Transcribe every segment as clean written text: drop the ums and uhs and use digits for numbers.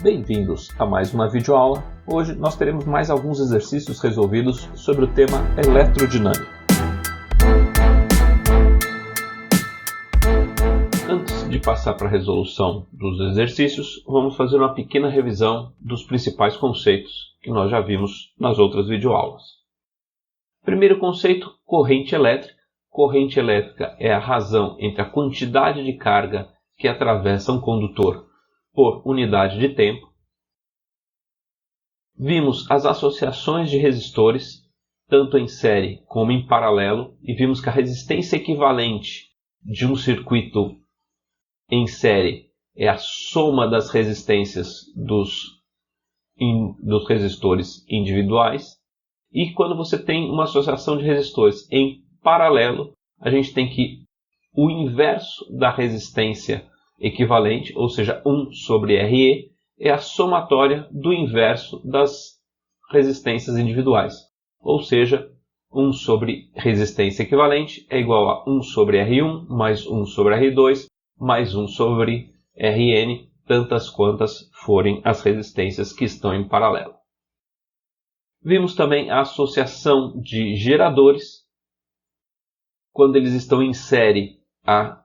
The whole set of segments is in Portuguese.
Bem-vindos a mais uma videoaula. Hoje nós teremos mais alguns exercícios resolvidos sobre o tema eletrodinâmica. Antes de passar para a resolução dos exercícios, vamos fazer uma pequena revisão dos principais conceitos que nós já vimos nas outras videoaulas. Primeiro conceito, corrente elétrica. Corrente elétrica é a razão entre a quantidade de carga que atravessa um condutor por unidade de tempo. Vimos as associações de resistores, tanto em série como em paralelo, e vimos que a resistência equivalente de um circuito em série é a soma das resistências dos resistores individuais. E quando você tem uma associação de resistores em paralelo, a gente tem que o inverso da resistência equivalente, ou seja, 1 sobre RE, é a somatória do inverso das resistências individuais. Ou seja, 1 sobre resistência equivalente é igual a 1 sobre R1 mais 1 sobre R2 mais 1 sobre Rn, tantas quantas forem as resistências que estão em paralelo. Vimos também a associação de geradores. Quando eles estão em série, a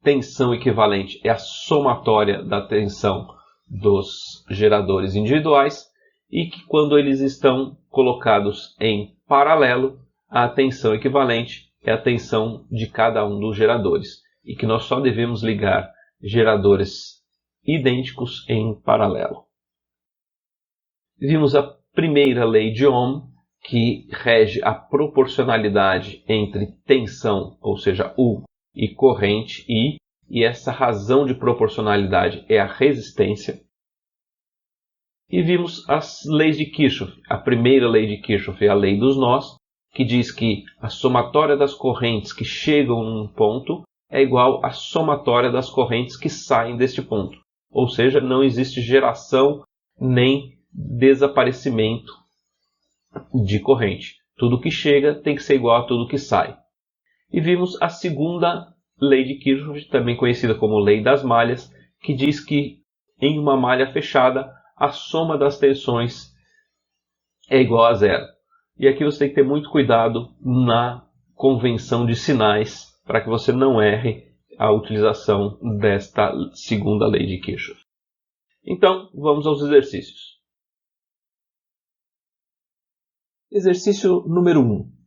tensão equivalente é a somatória da tensão dos geradores individuais, e que quando eles estão colocados em paralelo, a tensão equivalente é a tensão de cada um dos geradores, e que nós só devemos ligar geradores idênticos em paralelo. Vimos a primeira lei de Ohm, que rege a proporcionalidade entre tensão, ou seja, U, e corrente, I, e essa razão de proporcionalidade é a resistência. E vimos as leis de Kirchhoff. A primeira lei de Kirchhoff é a lei dos nós, que diz que a somatória das correntes que chegam num ponto é igual à somatória das correntes que saem deste ponto. Ou seja, não existe geração nem desaparecimento de corrente. Tudo que chega tem que ser igual a tudo que sai. E vimos a segunda lei de Kirchhoff, também conhecida como lei das malhas, que diz que em uma malha fechada a soma das tensões é igual a zero. E aqui você tem que ter muito cuidado na convenção de sinais para que você não erre a utilização desta segunda lei de Kirchhoff. Então, vamos aos exercícios. Exercício número 1.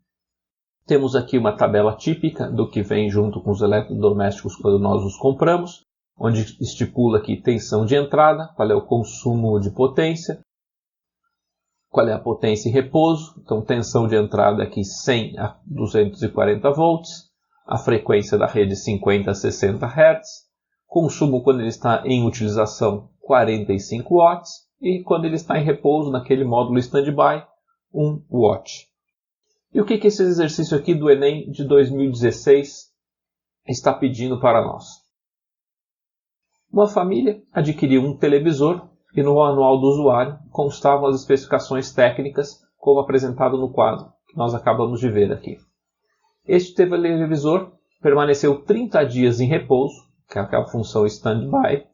Temos aqui uma tabela típica do que vem junto com os eletrodomésticos quando nós os compramos, onde estipula aqui tensão de entrada, qual é o consumo de potência, qual é a potência em repouso. Então, tensão de entrada aqui 100 a 240 volts, a frequência da rede 50 a 60 Hz, consumo quando ele está em utilização 45 watts e quando ele está em repouso naquele módulo standby 1 watt. E o que esse exercício aqui do Enem de 2016 está pedindo para nós? Uma família adquiriu um televisor e no manual do usuário constavam as especificações técnicas como apresentado no quadro que nós acabamos de ver aqui. Este televisor permaneceu 30 dias em repouso, que é aquela função standby.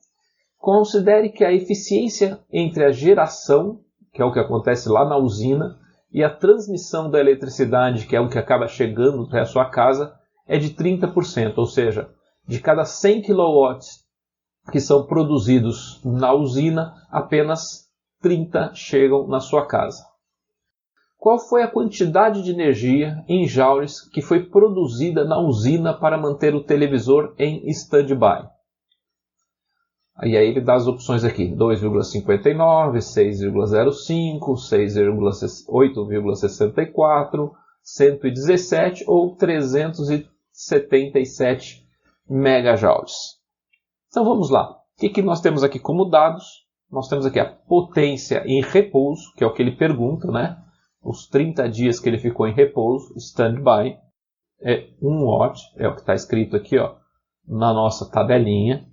Considere que a eficiência entre a geração, que é o que acontece lá na usina, e a transmissão da eletricidade, que é o que acaba chegando até a sua casa, é de 30%, ou seja, de cada 100 kW que são produzidos na usina, apenas 30 chegam na sua casa. Qual foi a quantidade de energia em joules que foi produzida na usina para manter o televisor em standby? E aí ele dá as opções aqui, 2,59, 6,05, 8,64, 117 ou 377 megajoules. Então vamos lá. O que nós temos aqui como dados? Nós temos aqui a potência em repouso, que é o que ele pergunta, né? Os 30 dias que ele ficou em repouso, standby, é 1 watt, é o que está escrito aqui, ó, na nossa tabelinha.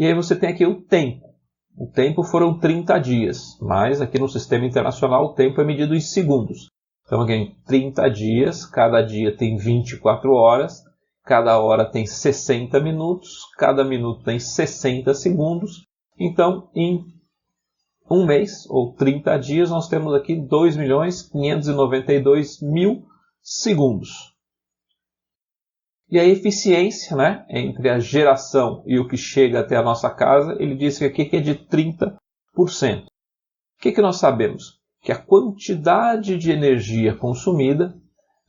E aí você tem aqui o tempo. O tempo foram 30 dias, mas aqui no sistema internacional o tempo é medido em segundos. Então aqui em 30 dias, cada dia tem 24 horas, cada hora tem 60 minutos, cada minuto tem 60 segundos, Então, em um mês, ou 30 dias, nós temos aqui 2.592.000 segundos. E a eficiência, né, entre a geração e o que chega até a nossa casa, ele diz que aqui é de 30%. O que nós sabemos? Que a quantidade de energia consumida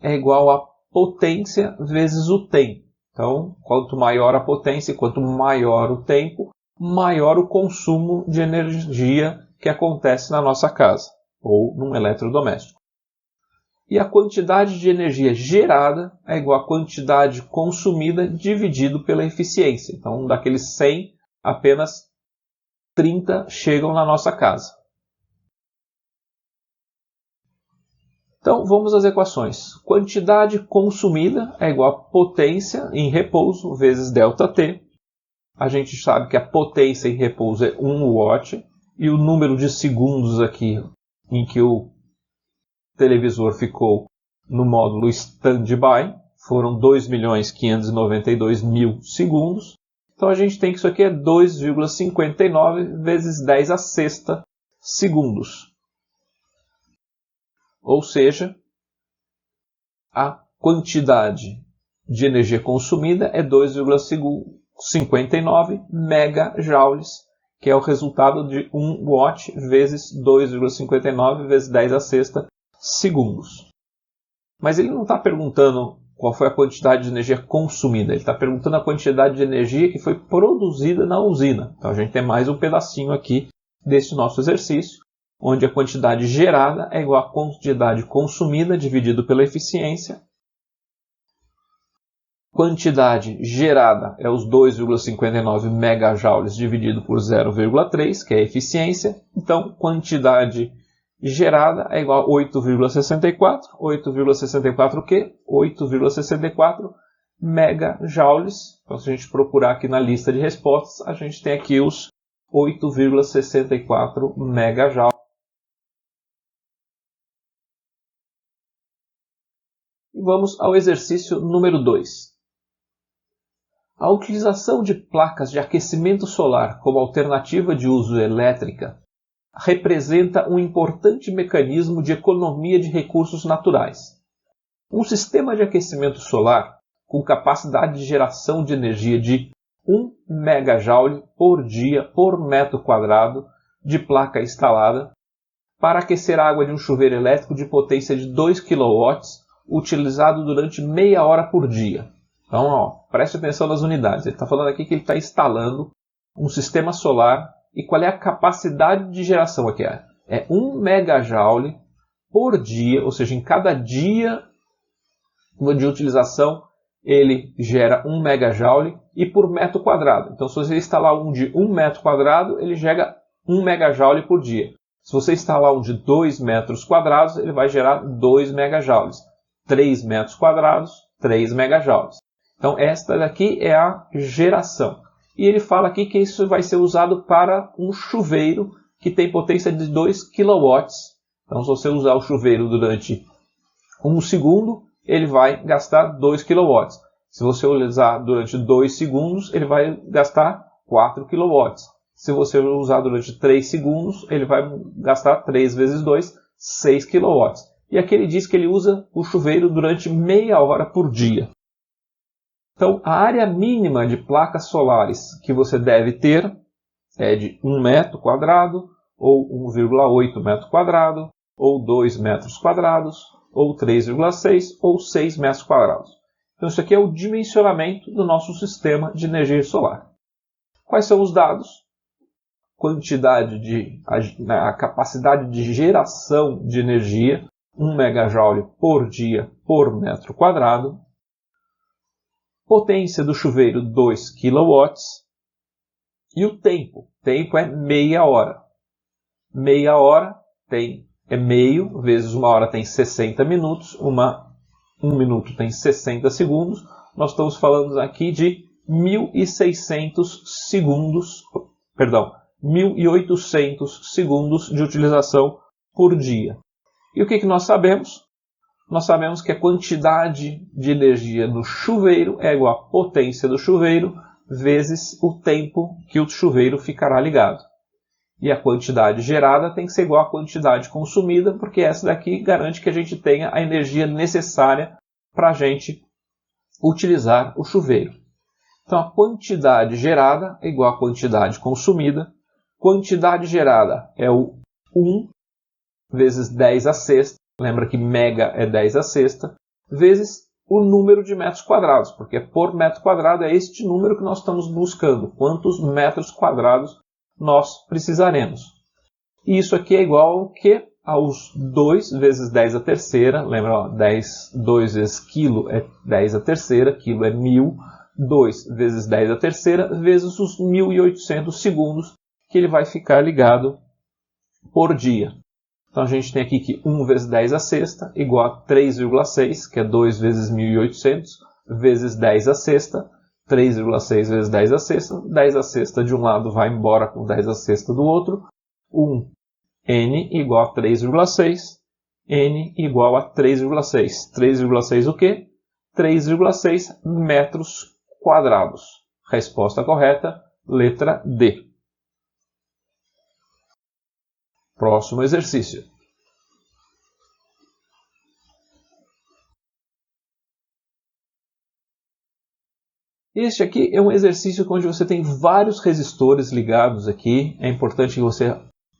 é igual à potência vezes o tempo. Então, quanto maior a potência e quanto maior o tempo, maior o consumo de energia que acontece na nossa casa ou num eletrodoméstico. E a quantidade de energia gerada é igual à quantidade consumida dividido pela eficiência. Então, daqueles 100, apenas 30 chegam na nossa casa. Então, vamos às equações. Quantidade consumida é igual a potência em repouso vezes ΔT. A gente sabe que a potência em repouso é 1 watt. E o número de segundos aqui em que o televisor ficou no módulo standby foram 2.592.000 segundos. Então a gente tem que isso aqui é 2,59 vezes 10 a sexta segundos. Ou seja, a quantidade de energia consumida é 2,59 megajoules, que é o resultado de 1 watt vezes 2,59 vezes 10 a sexta segundos. Mas ele não está perguntando qual foi a quantidade de energia consumida, ele está perguntando a quantidade de energia que foi produzida na usina. Então a gente tem mais um pedacinho aqui desse nosso exercício, onde a quantidade gerada é igual à quantidade consumida dividido pela eficiência. Quantidade gerada é os 2,59 megajoules dividido por 0,3, que é a eficiência. Então, quantidade gerada é igual a 8,64. 8,64 o quê? 8,64 megajoules. Então, se a gente procurar aqui na lista de respostas, a gente tem aqui os 8,64 megajoules. E vamos ao exercício número 2. A utilização de placas de aquecimento solar como alternativa de uso elétrica representa um importante mecanismo de economia de recursos naturais. Um sistema de aquecimento solar com capacidade de geração de energia de 1 megajoule por dia por metro quadrado de placa instalada para aquecer a água de um chuveiro elétrico de potência de 2 kW utilizado durante meia hora por dia. Então, preste atenção nas unidades. Ele está falando aqui que ele está instalando um sistema solar. E qual é a capacidade de geração aqui? É 1 megajoule por dia, ou seja, em cada dia de utilização, ele gera 1 megajoule e por metro quadrado. Então, se você instalar um de 1 metro quadrado, ele gera 1 megajoule por dia. Se você instalar um de 2 metros quadrados, ele vai gerar 2 megajoules. 3 metros quadrados, 3 megajoules. Então, esta daqui é a geração. E ele fala aqui que isso vai ser usado para um chuveiro que tem potência de 2 kW. Então, se você usar o chuveiro durante 1 segundo, ele vai gastar 2 kW. Se você usar durante 2 segundos, ele vai gastar 4 kW. Se você usar durante 3 segundos, ele vai gastar 3 vezes 2, 6 kW. E aqui ele diz que ele usa o chuveiro durante meia hora por dia. Então, a área mínima de placas solares que você deve ter é de 1 metro quadrado, ou 1,8 metro quadrado, ou 2 metros quadrados, ou 3,6 ou 6 metros quadrados. Então, isso aqui é o dimensionamento do nosso sistema de energia solar. Quais são os dados? A capacidade de geração de energia, 1 megajoule por dia por metro quadrado. Potência do chuveiro 2 kW e o tempo. Tempo é meia hora. Meia hora é meio, vezes uma hora tem 60 minutos, um minuto tem 60 segundos. Nós estamos falando aqui de 1.600 segundos, 1.800 segundos de utilização por dia. E o que nós sabemos? Nós sabemos que a quantidade de energia no chuveiro é igual à potência do chuveiro vezes o tempo que o chuveiro ficará ligado. E a quantidade gerada tem que ser igual à quantidade consumida, porque essa daqui garante que a gente tenha a energia necessária para a gente utilizar o chuveiro. Então a quantidade gerada é igual à quantidade consumida. Quantidade gerada é o 1 vezes 10 a sexta, lembra que mega é 10 a sexta, vezes o número de metros quadrados, porque por metro quadrado é este número que nós estamos buscando, quantos metros quadrados nós precisaremos. E isso aqui é igual ao que? Aos 2 vezes 10 a terceira, lembra, ó, 2 vezes quilo é 10 a terceira, quilo é 1000, 2 vezes 10 a terceira, vezes os 1.800 segundos que ele vai ficar ligado por dia. Então a gente tem aqui que 1 vezes 10 a sexta igual a 3,6, que é 2 vezes 1.800, vezes 10 a sexta, 3,6 vezes 10 a sexta, 10 a sexta de um lado vai embora com 10 a sexta do outro, 1n igual a 3,6, n igual a 3,6. 3,6 o quê? 3,6 metros quadrados. Resposta correta, letra D. Próximo exercício. Este aqui é um exercício onde você tem vários resistores ligados aqui. É importante que você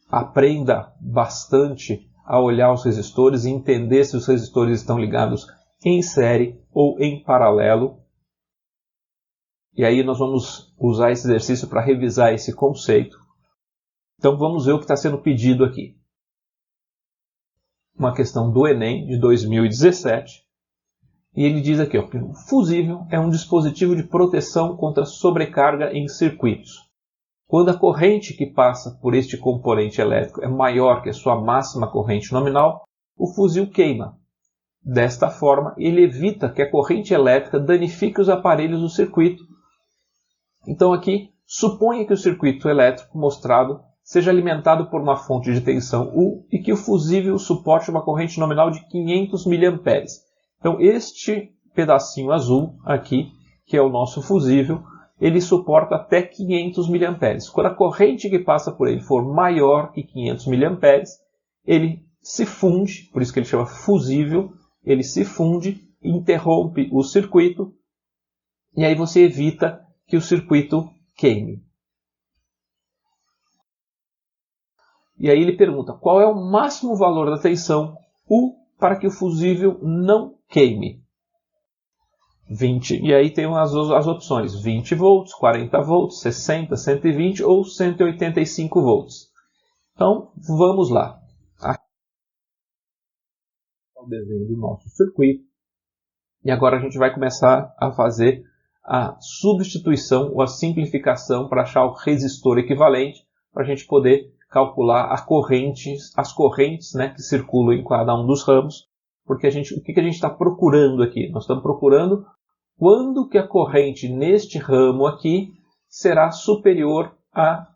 aprenda bastante a olhar os resistores e entender se os resistores estão ligados em série ou em paralelo. E aí nós vamos usar esse exercício para revisar esse conceito. Então vamos ver o que está sendo pedido aqui. Uma questão do Enem de 2017. E ele diz aqui, ó, que o fusível é um dispositivo de proteção contra sobrecarga em circuitos. Quando a corrente que passa por este componente elétrico é maior que a sua máxima corrente nominal, o fusível queima. Desta forma, ele evita que a corrente elétrica danifique os aparelhos do circuito. Então aqui, suponha que o circuito elétrico mostrado seja alimentado por uma fonte de tensão U e que o fusível suporte uma corrente nominal de 500 mA. Então este pedacinho azul aqui, que é o nosso fusível, ele suporta até 500 mA. Quando a corrente que passa por ele for maior que 500 mA, ele se funde, por isso que ele chama fusível, ele se funde, interrompe o circuito e aí você evita que o circuito queime. E aí ele pergunta qual é o máximo valor da tensão U para que o fusível não queime. 20. E aí tem as opções 20 volts, 40 volts, 60, 120 ou 185 volts. Então vamos lá. Aqui é o desenho do nosso circuito. E agora a gente vai começar a fazer a substituição ou a simplificação para achar o resistor equivalente, para a gente poder calcular as correntes, né, que circulam em cada um dos ramos, porque o que a gente está procurando aqui? Nós estamos procurando quando que a corrente neste ramo aqui será superior à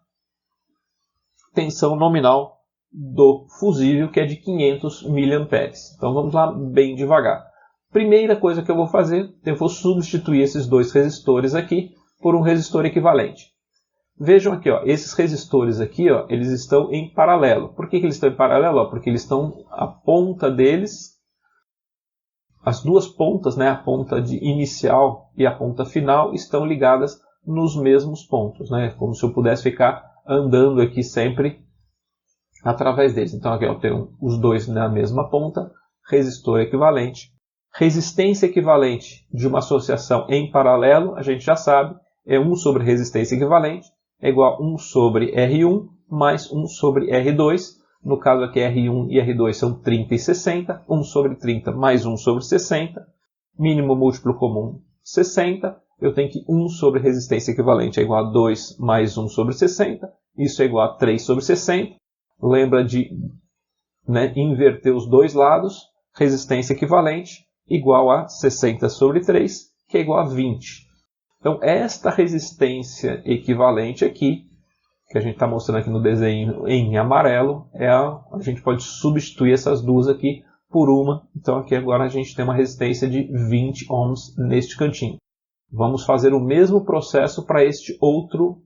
tensão nominal do fusível, que é de 500 mA. Então vamos lá bem devagar. Primeira coisa que eu vou fazer, eu vou substituir esses dois resistores aqui por um resistor equivalente. Vejam aqui, ó, esses resistores aqui, ó, eles estão em paralelo. Por que eles estão em paralelo? Porque eles estão, a ponta deles, as duas pontas, né, a ponta inicial e a ponta final, estão ligadas nos mesmos pontos, né, como se eu pudesse ficar andando aqui sempre através deles. Então aqui eu tenho os dois na mesma ponta, resistor equivalente. Resistência equivalente de uma associação em paralelo, a gente já sabe, é 1 sobre resistência equivalente, é igual a 1 sobre R1 mais 1 sobre R2. No caso aqui R1 e R2 são 30 e 60. 1 sobre 30 mais 1 sobre 60. Mínimo múltiplo comum 60. Eu tenho que 1 sobre resistência equivalente é igual a 2 mais 1 sobre 60. Isso é igual a 3 sobre 60. Lembra de, né, inverter os dois lados. Resistência equivalente igual a 60 sobre 3, que é igual a 20. Então, esta resistência equivalente aqui, que a gente está mostrando aqui no desenho em amarelo, a gente pode substituir essas duas aqui por uma. Então, aqui agora a gente tem uma resistência de 20 ohms neste cantinho. Vamos fazer o mesmo processo para este outro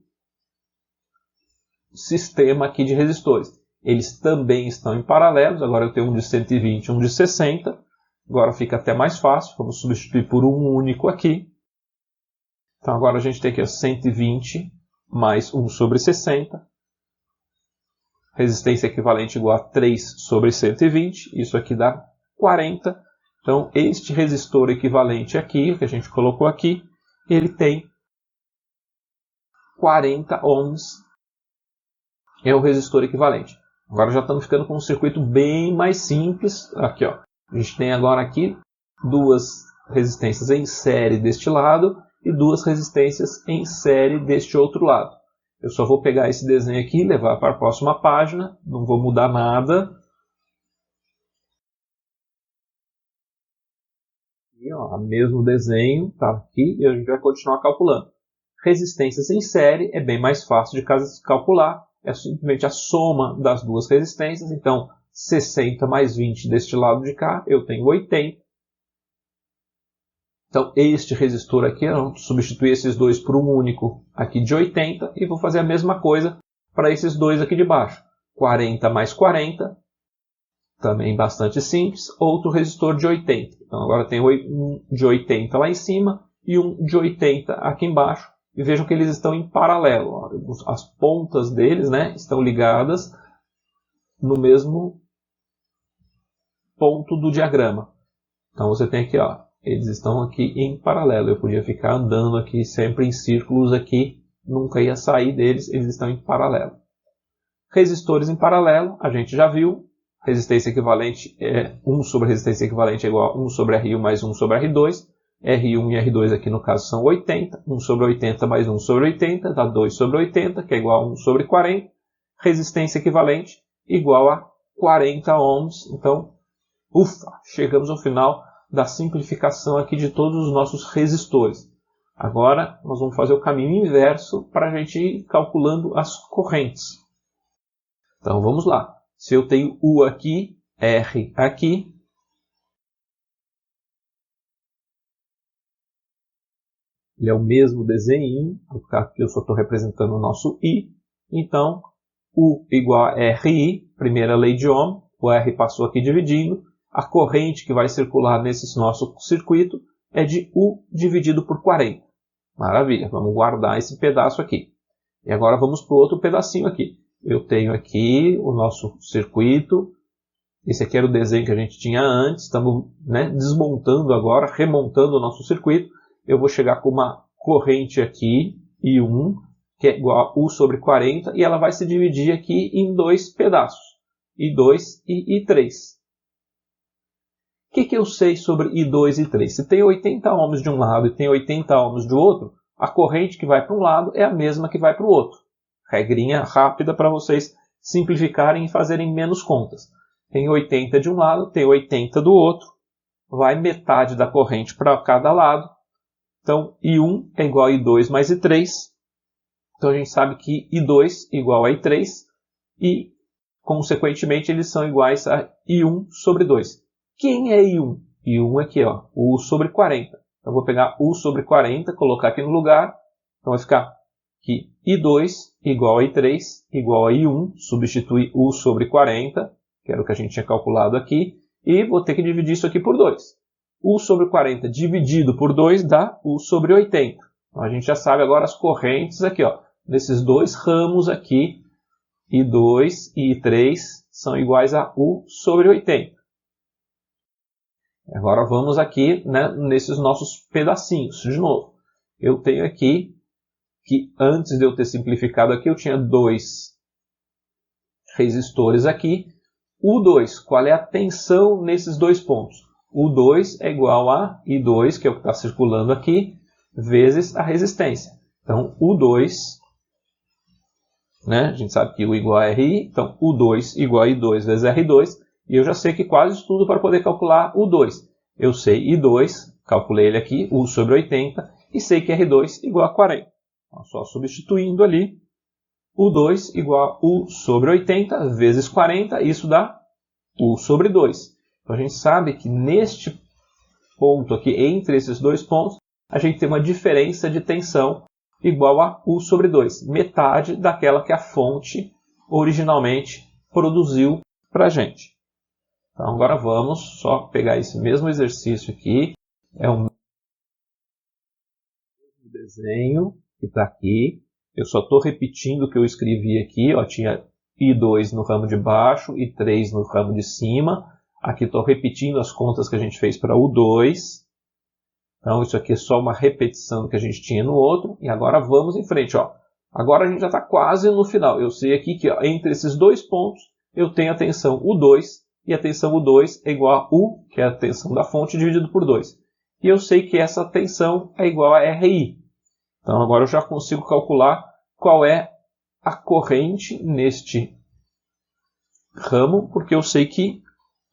sistema aqui de resistores. Eles também estão em paralelos. Agora eu tenho um de 120 e um de 60. Agora fica até mais fácil. Vamos substituir por um único aqui. Então agora a gente tem aqui 120 mais 1 sobre 60. Resistência equivalente igual a 3 sobre 120. Isso aqui dá 40. Então este resistor equivalente aqui, que a gente colocou aqui, ele tem 40 ohms. É o resistor equivalente. Agora já estamos ficando com um circuito bem mais simples. Aqui, ó. A gente tem agora aqui duas resistências em série deste lado e duas resistências em série deste outro lado. Eu só vou pegar esse desenho aqui e levar para a próxima página. Não vou mudar nada. E, ó, o mesmo desenho está aqui e a gente vai continuar calculando. Resistências em série é bem mais fácil de calcular. É simplesmente a soma das duas resistências. Então, 60 mais 20 deste lado de cá, eu tenho 80. Então, este resistor aqui, eu vou substituir esses dois por um único aqui de 80. E vou fazer a mesma coisa para esses dois aqui de baixo. 40 mais 40, também bastante simples. Outro resistor de 80. Então, agora tem um de 80 lá em cima e um de 80 aqui embaixo. E vejam que eles estão em paralelo. As pontas deles, né, estão ligadas no mesmo ponto do diagrama. Então você tem aqui, ó, eles estão aqui em paralelo. Eu podia ficar andando aqui sempre em círculos aqui, nunca ia sair deles, eles estão em paralelo. Resistores em paralelo, a gente já viu. Resistência equivalente é 1 sobre resistência equivalente é igual a 1 sobre R1 mais 1 sobre R2. R1 e R2 aqui no caso são 80, 1 sobre 80 mais 1 sobre 80, dá 2 sobre 80, que é igual a 1 sobre 40. Resistência equivalente igual a 40 ohms. Então, ufa, chegamos ao final da simplificação aqui de todos os nossos resistores. Agora, nós vamos fazer o caminho inverso para a gente ir calculando as correntes. Então, vamos lá. Se eu tenho U aqui, R aqui, ele é o mesmo desenho, aqui eu só estou representando o nosso I. Então, U igual a RI, primeira lei de Ohm, o R passou aqui dividindo. A corrente que vai circular nesse nosso circuito é de U dividido por 40. Maravilha, vamos guardar esse pedaço aqui. E agora vamos para o outro pedacinho aqui. Eu tenho aqui o nosso circuito. Esse aqui era o desenho que a gente tinha antes. Estamos, né, desmontando agora, remontando o nosso circuito. Eu vou chegar com uma corrente aqui, I1, que é igual a U sobre 40, e ela vai se dividir aqui em dois pedaços, I2 e I3. O que eu sei sobre I2 e I3? Se tem 80 ohms de um lado e tem 80 ohms do outro, a corrente que vai para um lado é a mesma que vai para o outro. Regrinha rápida para vocês simplificarem e fazerem menos contas. Tem 80 de um lado, tem 80 do outro, vai metade da corrente para cada lado. Então, I1 é igual a I2 mais I3. Então, a gente sabe que I2 igual a I3 e, consequentemente, eles são iguais a I1 sobre 2. Quem é I1? I1 é aqui, ó, U sobre 40. Então, eu vou pegar U sobre 40, colocar aqui no lugar. Então, vai ficar que I2 igual a I3 igual a I1, substituir U sobre 40, que era o que a gente tinha calculado aqui, e vou ter que dividir isso aqui por 2. U sobre 40 dividido por 2 dá U sobre 80. Então a gente já sabe agora as correntes aqui, ó, desses dois ramos aqui, I2 e I3, são iguais a U sobre 80. Agora vamos aqui, né, nesses nossos pedacinhos. De novo, eu tenho aqui que antes de eu ter simplificado aqui, eu tinha dois resistores aqui. U2, qual é a tensão nesses dois pontos? U2 é igual a I2, que é o que está circulando aqui, vezes a resistência. Então, U2, né, a gente sabe que U igual a RI, então U2 igual a I2 vezes R2, e eu já sei que quase tudo para poder calcular U2. Eu sei I2, calculei ele aqui, U sobre 80, e sei que R2 igual a 40. Então, só substituindo ali, U2 igual a U sobre 80 vezes 40, isso dá U sobre 2. Então a gente sabe que neste ponto aqui, entre esses dois pontos, a gente tem uma diferença de tensão igual a U sobre 2, metade daquela que a fonte originalmente produziu para a gente. Então agora vamos só pegar esse mesmo exercício aqui, é o mesmo desenho que está aqui, eu só estou repetindo o que eu escrevi aqui, ó, tinha I2 no ramo de baixo e 3 no ramo de cima, aqui estou repetindo as contas que a gente fez para U2, então isso aqui é só uma repetição do que a gente tinha no outro, e agora vamos em frente, ó. Agora a gente já está quase no final, eu sei aqui que ó, entre esses dois pontos eu tenho a tensão U2, e a tensão U2 é igual a U, que é a tensão da fonte, dividido por 2. E eu sei que essa tensão é igual a RI. Então agora eu já consigo calcular qual é a corrente neste ramo, porque eu sei que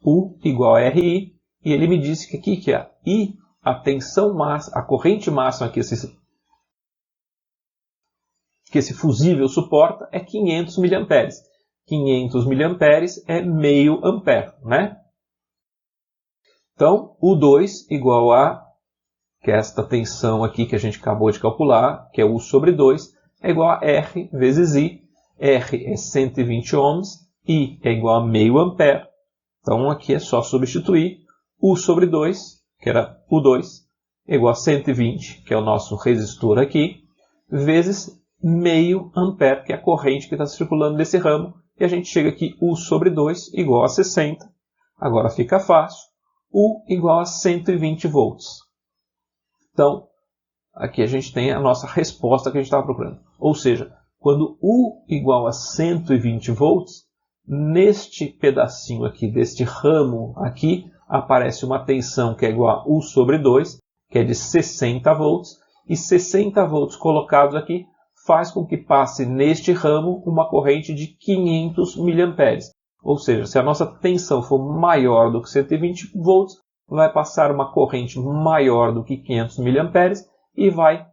U igual a RI, e ele me disse que aqui que é I, a tensão máxima, a corrente máxima que esse fusível suporta é 500 mA. 500 mA é meio ampere, né? Então, U2 igual a, que é esta tensão aqui que a gente acabou de calcular, que é U sobre 2, é igual a R vezes I. R é 120 ohms, I é igual a meio ampere. Então, aqui é só substituir U sobre 2, que era U2, igual a 120, que é o nosso resistor aqui, vezes meio ampere, que é a corrente que está circulando nesse ramo, e a gente chega aqui, U sobre 2 igual a 60. Agora fica fácil. U igual a 120 volts. Então, aqui a gente tem a nossa resposta que a gente estava procurando. Ou seja, quando U igual a 120 volts, neste pedacinho aqui, deste ramo aqui, aparece uma tensão que é igual a U sobre 2, que é de 60 volts, e 60 volts colocados aqui faz com que passe neste ramo uma corrente de 500 mA. Ou seja, se a nossa tensão for maior do que 120 volts, vai passar uma corrente maior do que 500 mA e vai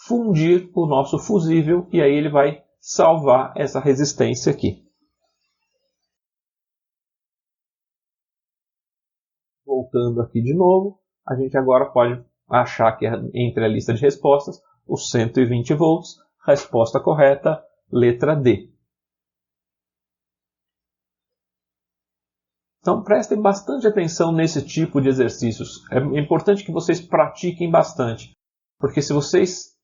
fundir o nosso fusível e aí ele vai salvar essa resistência aqui. Voltando aqui de novo, a gente agora pode achar que entre a lista de respostas, os 120 volts, resposta correta, letra D. Então prestem bastante atenção nesse tipo de exercícios. É importante que vocês pratiquem bastante, porque se vocês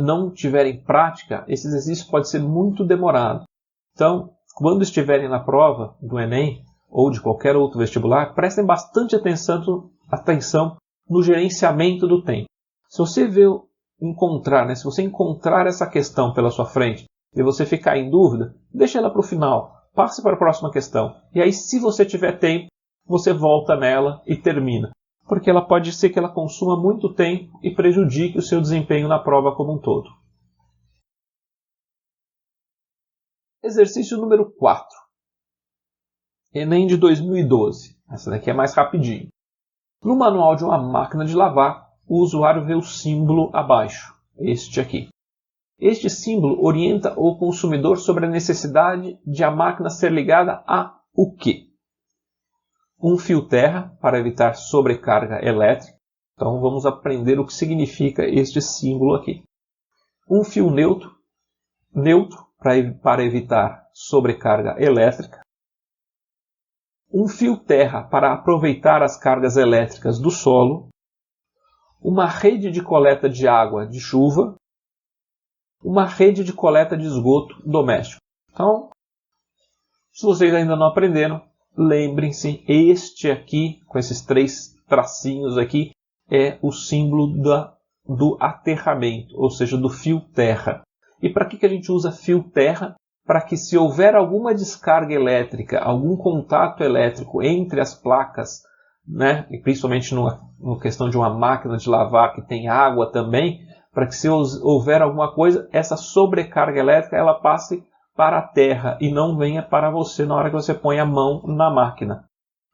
não tiverem prática, esse exercício pode ser muito demorado. Então, quando estiverem na prova do Enem ou de qualquer outro vestibular, prestem bastante atenção no gerenciamento do tempo. Se você se você encontrar essa questão pela sua frente e você ficar em dúvida, deixa ela para o final. Passe para a próxima questão. E aí, se você tiver tempo, você volta nela e termina. Porque ela pode ser que ela consuma muito tempo e prejudique o seu desempenho na prova como um todo. Exercício número 4. Enem de 2012. Essa daqui é mais rapidinho. No manual de uma máquina de lavar, o usuário vê o símbolo abaixo. Este aqui. Este símbolo orienta o consumidor sobre a necessidade de a máquina ser ligada a o quê? Um fio terra para evitar sobrecarga elétrica. Então vamos aprender o que significa este símbolo aqui. Um fio neutro para evitar sobrecarga elétrica. Um fio terra para aproveitar as cargas elétricas do solo. Uma rede de coleta de água de chuva. Uma rede de coleta de esgoto doméstico. Então, se vocês ainda não aprenderam, lembrem-se, este aqui, com esses 3 tracinhos aqui, é o símbolo do aterramento, ou seja, do fio terra. E para que a gente usa fio terra? Para que se houver alguma descarga elétrica, algum contato elétrico entre as placas, né, e principalmente na questão de uma máquina de lavar que tem água também, para que se houver alguma coisa, essa sobrecarga elétrica ela passe para a terra e não venha para você na hora que você põe a mão na máquina.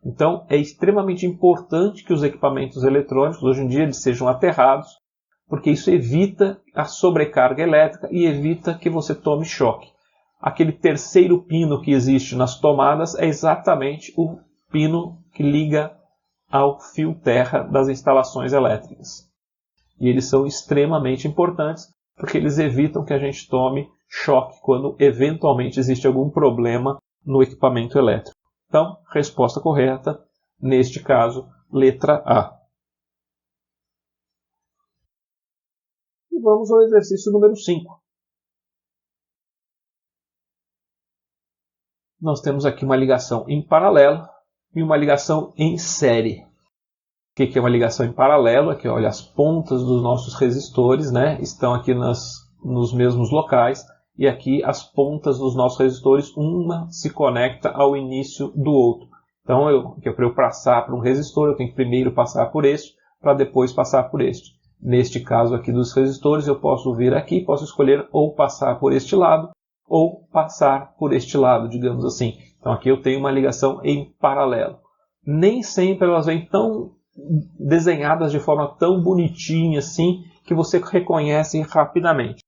Então é extremamente importante que os equipamentos eletrônicos hoje em dia sejam aterrados, porque isso evita a sobrecarga elétrica e evita que você tome choque. Aquele terceiro pino que existe nas tomadas é exatamente o pino que liga ao fio terra das instalações elétricas. E eles são extremamente importantes porque eles evitam que a gente tome choque quando eventualmente existe algum problema no equipamento elétrico. Então, resposta correta, neste caso, letra A. E vamos ao exercício número 5. Nós temos aqui uma ligação em paralelo e uma ligação em série. O que é uma ligação em paralelo? Aqui, olha, as pontas dos nossos resistores, né, estão aqui nos mesmos locais. E aqui as pontas dos nossos resistores, uma se conecta ao início do outro. Então, para eu passar por um resistor, eu tenho que primeiro passar por este, para depois passar por este. Neste caso aqui dos resistores, eu posso vir aqui, posso escolher ou passar por este lado, ou passar por este lado, digamos assim. Então aqui eu tenho uma ligação em paralelo. Nem sempre elas vêm tão desenhadas de forma tão bonitinha assim, que você reconhece rapidamente.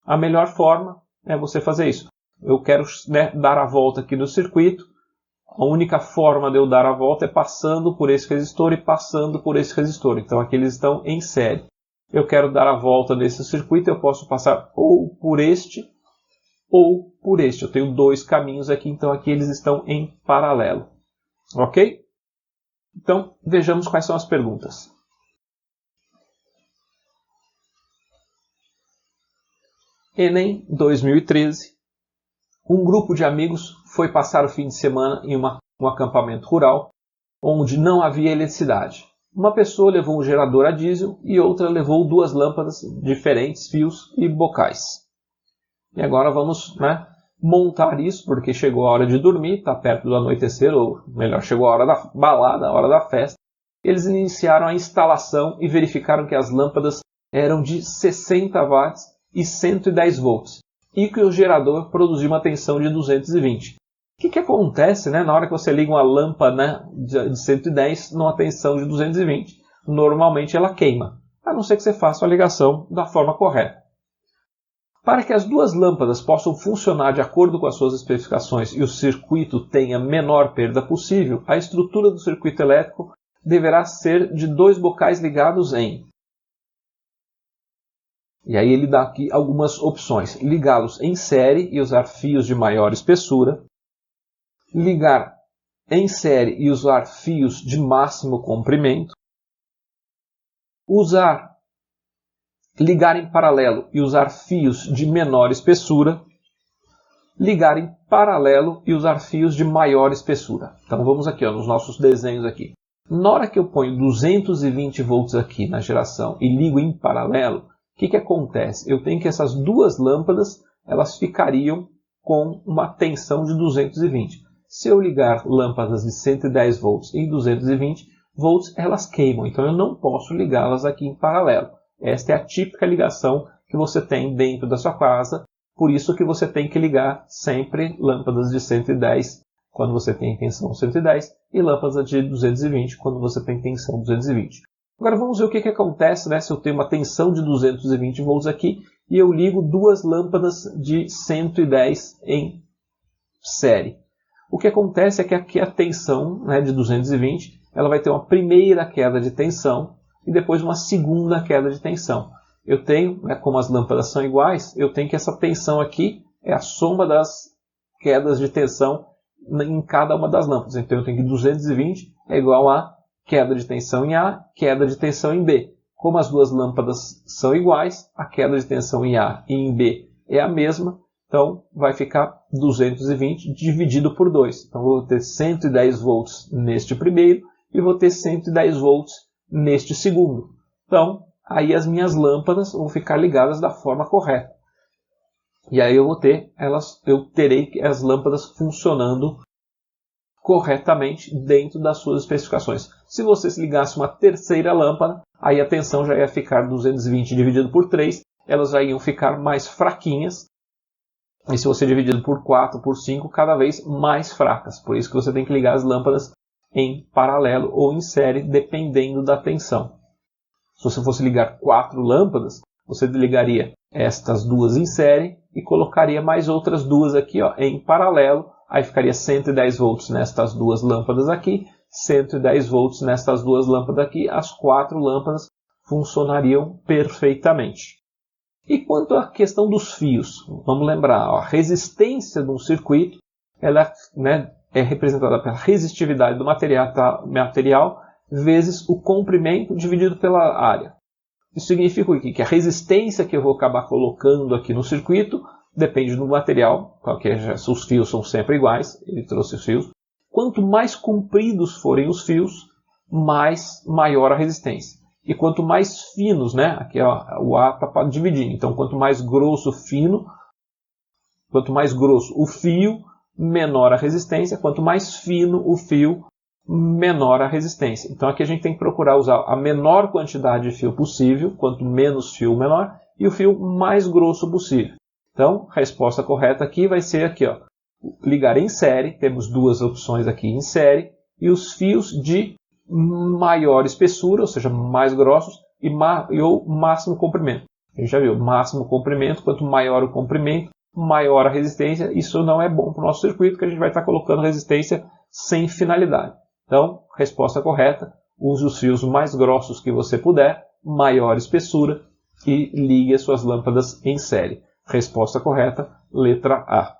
A melhor forma é você fazer isso. Eu quero, né, dar a volta aqui no circuito. A única forma de eu dar a volta é passando por esse resistor e passando por esse resistor. Então aqui eles estão em série. Eu quero dar a volta nesse circuito, eu posso passar ou por este ou por este. Eu tenho dois caminhos aqui, então aqui eles estão em paralelo. Ok? Então vejamos quais são as perguntas. Enem 2013. Um grupo de amigos foi passar o fim de semana em um acampamento rural, onde não havia eletricidade. Uma pessoa levou um gerador a diesel e outra levou duas lâmpadas, diferentes fios e bocais. E agora vamos, né, montar isso, porque chegou a hora de dormir, está perto do anoitecer, ou melhor, chegou a hora da balada, a hora da festa. Eles iniciaram a instalação e verificaram que as lâmpadas eram de 60 watts e 110 volts. E que o gerador produzia uma tensão de 220. O que acontece, né, na hora que você liga uma lâmpada, né, de 110 numa tensão de 220? Normalmente ela queima, a não ser que você faça a ligação da forma correta. Para que as duas lâmpadas possam funcionar de acordo com as suas especificações e o circuito tenha a menor perda possível, a estrutura do circuito elétrico deverá ser de dois bocais ligados em... E aí ele dá aqui algumas opções. Ligá-los em série e usar fios de maior espessura. Ligar em série e usar fios de máximo comprimento. Ligar em paralelo e usar fios de menor espessura. Ligar em paralelo e usar fios de maior espessura. Então vamos aqui, ó, nos nossos desenhos aqui. Na hora que eu ponho 220 volts aqui na geração e ligo em paralelo, o que acontece? Eu tenho que essas duas lâmpadas, elas ficariam com uma tensão de 220. Se eu ligar lâmpadas de 110 volts em 220 volts, elas queimam. Então eu não posso ligá-las aqui em paralelo. Esta é a típica ligação que você tem dentro da sua casa. Por isso que você tem que ligar sempre lâmpadas de 110 quando você tem tensão 110 e lâmpadas de 220 quando você tem tensão 220. Agora vamos ver o que acontece, né, se eu tenho uma tensão de 220 volts aqui e eu ligo duas lâmpadas de 110 em série. O que acontece é que aqui a tensão, né, de 220 ela vai ter uma primeira queda de tensão e depois uma segunda queda de tensão. Eu tenho, né, como as lâmpadas são iguais, eu tenho que essa tensão aqui é a soma das quedas de tensão em cada uma das lâmpadas. Então eu tenho que 220 é igual a queda de tensão em A, queda de tensão em B. Como as duas lâmpadas são iguais, a queda de tensão em A e em B é a mesma, então vai ficar 220 dividido por 2. Então vou ter 110 volts neste primeiro e vou ter 110 volts neste segundo. Então aí as minhas lâmpadas vão ficar ligadas da forma correta. E aí eu terei as lâmpadas funcionando corretamente dentro das suas especificações. Se você ligasse uma terceira lâmpada, aí a tensão já ia ficar 220 dividido por 3, elas já iam ficar mais fraquinhas. E se você dividir por 4, por 5, cada vez mais fracas. Por isso que você tem que ligar as lâmpadas em paralelo ou em série, dependendo da tensão. Se você fosse ligar 4 lâmpadas, você ligaria estas duas em série e colocaria mais outras duas aqui, ó, em paralelo. Aí ficaria 110 volts nestas duas lâmpadas aqui, 110 volts nessas duas lâmpadas aqui, as 4 lâmpadas funcionariam perfeitamente. E quanto à questão dos fios, vamos lembrar, a resistência de um circuito ela, é representada pela resistividade do material vezes o comprimento dividido pela área. Isso significa o quê? Que a resistência que eu vou acabar colocando aqui no circuito depende do material, porque os fios são sempre iguais, ele trouxe os fios. Quanto mais compridos forem os fios, maior a resistência. E quanto mais finos, aqui o A está para dividir, então quanto mais grosso o fio, menor a resistência, quanto mais fino o fio, menor a resistência. Então aqui a gente tem que procurar usar a menor quantidade de fio possível, quanto menos fio, menor, e o fio mais grosso possível. Então, a resposta correta aqui vai ser aqui, ó, ligar em série, temos duas opções aqui em série, e os fios de maior espessura, ou seja, mais grossos, e o máximo comprimento. A gente já viu, máximo comprimento, quanto maior o comprimento, maior a resistência. Isso não é bom para o nosso circuito, porque a gente vai estar colocando resistência sem finalidade. Então, resposta correta, use os fios mais grossos que você puder, maior espessura, e ligue as suas lâmpadas em série. Resposta correta, letra A.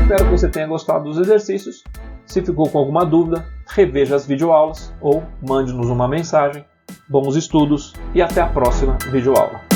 Espero que você tenha gostado dos exercícios. Se ficou com alguma dúvida, reveja as videoaulas ou mande-nos uma mensagem. Bons estudos e até a próxima videoaula.